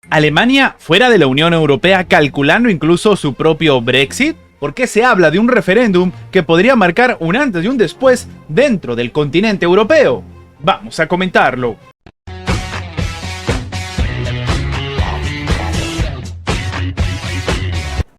¿Alemania fuera de la Unión Europea calculando incluso su propio Brexit? ¿Por qué se habla de un referéndum que podría marcar un antes y un después dentro del continente europeo? Vamos a comentarlo.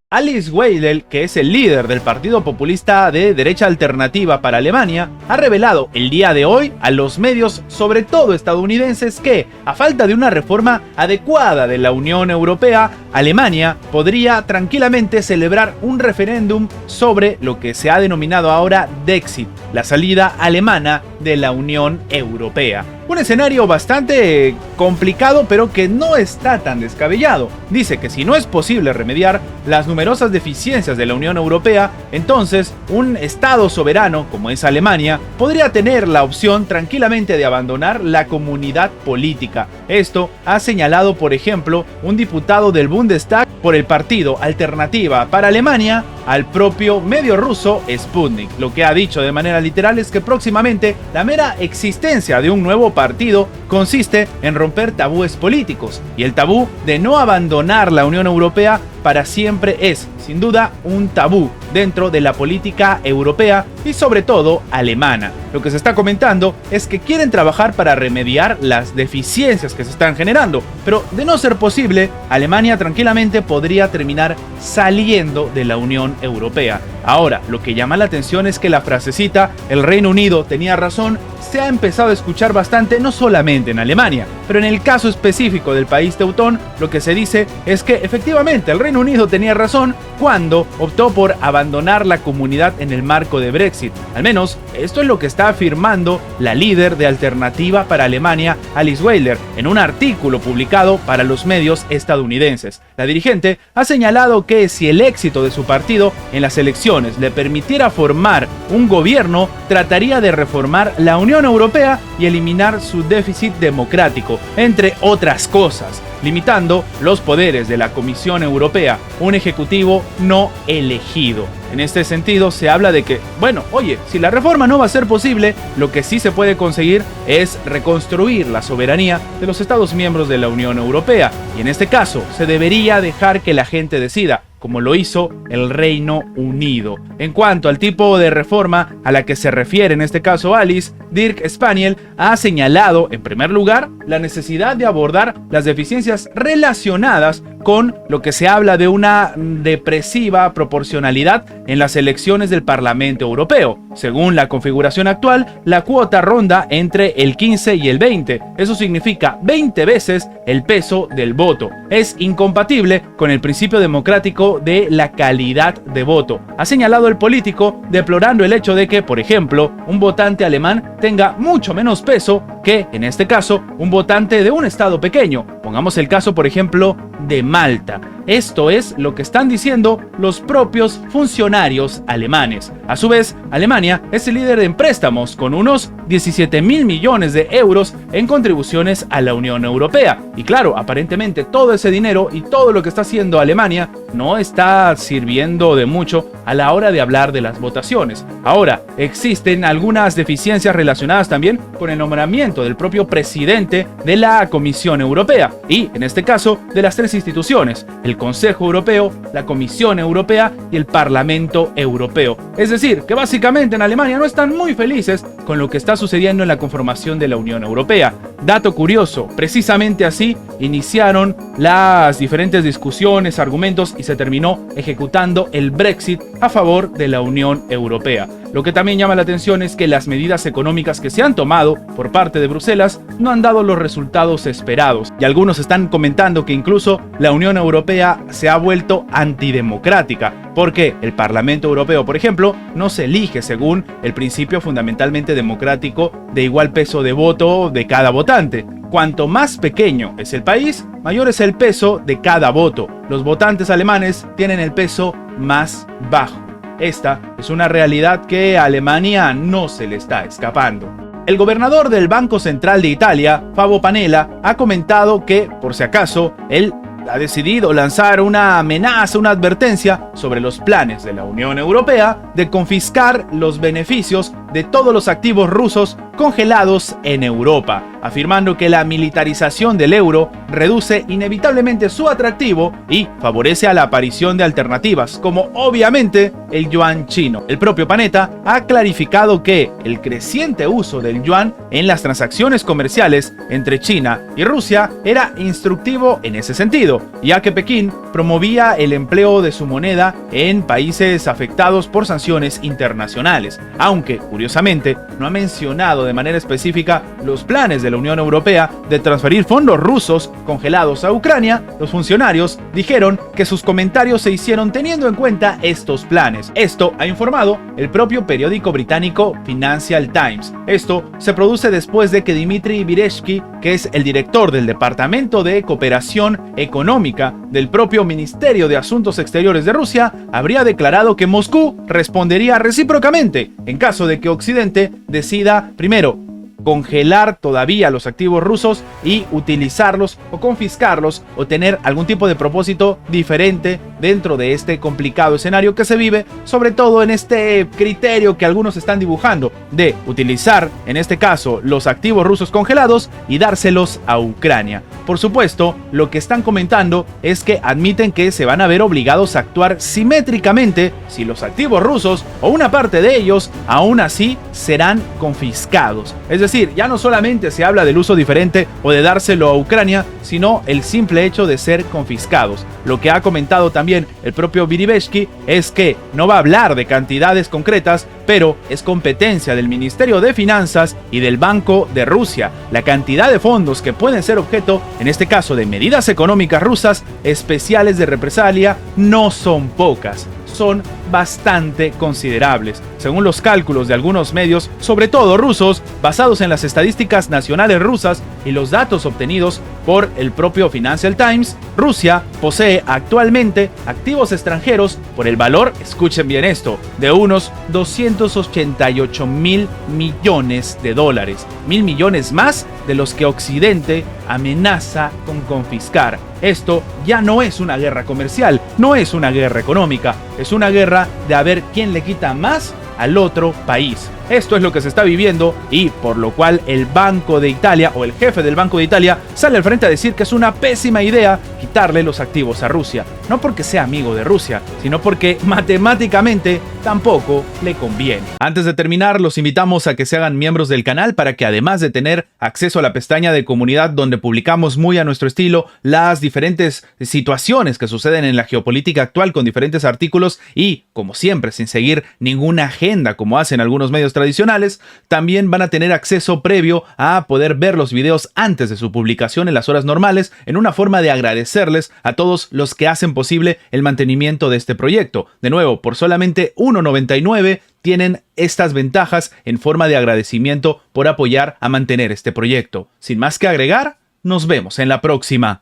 Alice Weidel, que es el líder del Partido Populista de Derecha Alternativa para Alemania, ha revelado el día de hoy a los medios, sobre todo estadounidenses, que, a falta de una reforma adecuada de la Unión Europea, Alemania podría tranquilamente celebrar un referéndum sobre lo que se ha denominado ahora Dexit, la salida alemana de la Unión Europea. Un escenario bastante complicado, pero que no está tan descabellado. Dice que si no es posible remediar las numerosas deficiencias de la Unión Europea, entonces un Estado soberano, como es Alemania, podría tener la opción tranquilamente de abandonar la comunidad política. Esto ha señalado, por ejemplo, un diputado del Bundestag por el partido Alternativa para Alemania al propio medio ruso Sputnik. Lo que ha dicho de manera literal es que próximamente la mera existencia de un nuevo partido consiste en romper tabúes políticos, y el tabú de no abandonar la Unión Europea para siempre es, sin duda, un tabú dentro de la política europea y sobre todo alemana. Lo que se está comentando es que quieren trabajar para remediar las deficiencias que se están generando, pero de no ser posible, Alemania tranquilamente podría terminar saliendo de la Unión Europea. Ahora, lo que llama la atención es que la frasecita "el Reino Unido tenía razón" se ha empezado a escuchar bastante, no solamente en Alemania, pero en el caso específico del país teutón, lo que se dice es que efectivamente el Reino Unido tenía razón cuando optó por abandonar la comunidad en el marco de Brexit. Al menos, esto es lo que está afirmando la líder de Alternativa para Alemania, Alice Weidel, en un artículo publicado para los medios estadounidenses. La dirigente ha señalado que si el éxito de su partido en las elecciones le permitiera formar un gobierno, trataría de reformar la Unión Europea y eliminar su déficit democrático, entre otras cosas, limitando los poderes de la Comisión Europea, un ejecutivo no elegido. En este sentido se habla de que, bueno, oye, si la reforma no va a ser posible, lo que sí se puede conseguir es reconstruir la soberanía de los Estados miembros de la Unión Europea, y en este caso se debería dejar que la gente decida, como lo hizo el Reino Unido. En cuanto al tipo de reforma a la que se refiere en este caso Alice, Dirk Spaniel ha señalado, en primer lugar, la necesidad de abordar las deficiencias relacionadas con lo que se habla de una depresiva proporcionalidad en las elecciones del Parlamento Europeo. Según la configuración actual, la cuota ronda entre el 15 y el 20. Eso significa 20 veces el peso del voto. Es incompatible con el principio democrático de la calidad de voto, ha señalado el político, deplorando el hecho de que, por ejemplo, un votante alemán tenga mucho menos peso que, en este caso, un votante de un estado pequeño. Pongamos el caso, por ejemplo, de Malta. Esto es lo que están diciendo los propios funcionarios alemanes. A su vez, Alemania es el líder en préstamos, con unos 17.000 millones de euros en contribuciones a la Unión Europea. Y claro, aparentemente todo ese dinero y todo lo que está haciendo Alemania no está sirviendo de mucho a la hora de hablar de las votaciones. Ahora, existen algunas deficiencias relacionadas también con el nombramiento del propio presidente de la Comisión Europea y, en este caso, de las tres instituciones: el Consejo Europeo, la Comisión Europea y el Parlamento Europeo. Es decir, que básicamente en Alemania no están muy felices con lo que está sucediendo en la conformación de la Unión Europea. Dato curioso, precisamente así iniciaron las diferentes discusiones, argumentos y se terminó ejecutando el Brexit a favor de la Unión Europea. Lo que también llama la atención es que las medidas económicas que se han tomado por parte de Bruselas no han dado los resultados esperados, y algunos están comentando que incluso la Unión Europea se ha vuelto antidemocrática, porque el Parlamento Europeo, por ejemplo, no se elige según el principio fundamentalmente democrático de igual peso de voto de cada votante. Cuanto más pequeño es el país, mayor es el peso de cada voto. Los votantes alemanes tienen el peso más bajo. Esta es una realidad que a Alemania no se le está escapando. El gobernador del Banco Central de Italia, Fabio Panetta, ha comentado que, por si acaso, él ha decidido lanzar una amenaza, una advertencia sobre los planes de la Unión Europea de confiscar los beneficios de todos los activos rusos congelados en Europa. afirmando que la militarización del euro reduce inevitablemente su atractivo y favorece a la aparición de alternativas, como obviamente el yuan chino. El propio Panetta ha clarificado que el creciente uso del yuan en las transacciones comerciales entre China y Rusia era instructivo en ese sentido, ya que Pekín promovía el empleo de su moneda en países afectados por sanciones internacionales, aunque curiosamente no ha mencionado de manera específica los planes de la Unión Europea de transferir fondos rusos congelados a Ucrania. Los funcionarios dijeron que sus comentarios se hicieron teniendo en cuenta estos planes. Esto ha informado el propio periódico británico Financial Times. Esto se produce después de que Dmitry Virevsky, que es el director del Departamento de Cooperación Económica del propio Ministerio de Asuntos Exteriores de Rusia, habría declarado que Moscú respondería recíprocamente en caso de que Occidente decida, primero, congelar todavía los activos rusos y utilizarlos o confiscarlos o tener algún tipo de propósito diferente dentro de este complicado escenario que se vive, sobre todo en este criterio que algunos están dibujando de utilizar, en este caso, los activos rusos congelados y dárselos a Ucrania. Por supuesto, lo que están comentando es que admiten que se van a ver obligados a actuar simétricamente si los activos rusos o una parte de ellos aún así serán confiscados. Es decir, ya no solamente se habla del uso diferente o de dárselo a Ucrania, sino el simple hecho de ser confiscados. Lo que ha comentado también el propio Virevsky es que no va a hablar de cantidades concretas, pero es competencia del Ministerio de Finanzas y del Banco de Rusia. La cantidad de fondos que pueden ser objeto, en este caso de medidas económicas rusas especiales de represalia, no son pocas. Son bastante considerables. Según los cálculos de algunos medios, sobre todo rusos, basados en las estadísticas nacionales rusas y los datos obtenidos por el propio Financial Times, Rusia posee actualmente activos extranjeros por el valor, escuchen bien esto, de unos 288 mil millones de dólares. 1.000 millones más de los que Occidente amenaza con confiscar. Esto ya no es una guerra comercial, no es una guerra económica, es una guerra de a ver quién le quita más al otro país. Esto es lo que se está viviendo y por lo cual el Banco de Italia o el jefe del Banco de Italia sale al frente a decir que es una pésima idea quitarle los activos a Rusia. No porque sea amigo de Rusia, sino porque matemáticamente tampoco le conviene. Antes de terminar, los invitamos a que se hagan miembros del canal para que además de tener acceso a la pestaña de comunidad donde publicamos muy a nuestro estilo las diferentes situaciones que suceden en la geopolítica actual con diferentes artículos y, como siempre, sin seguir ninguna agenda como hacen algunos medios tradicionales, también van a tener acceso previo a poder ver los videos antes de su publicación en las horas normales, en una forma de agradecerles a todos los que hacen posible el mantenimiento de este proyecto. De nuevo, por solamente $1.99 tienen estas ventajas en forma de agradecimiento por apoyar a mantener este proyecto. Sin más que agregar, nos vemos en la próxima.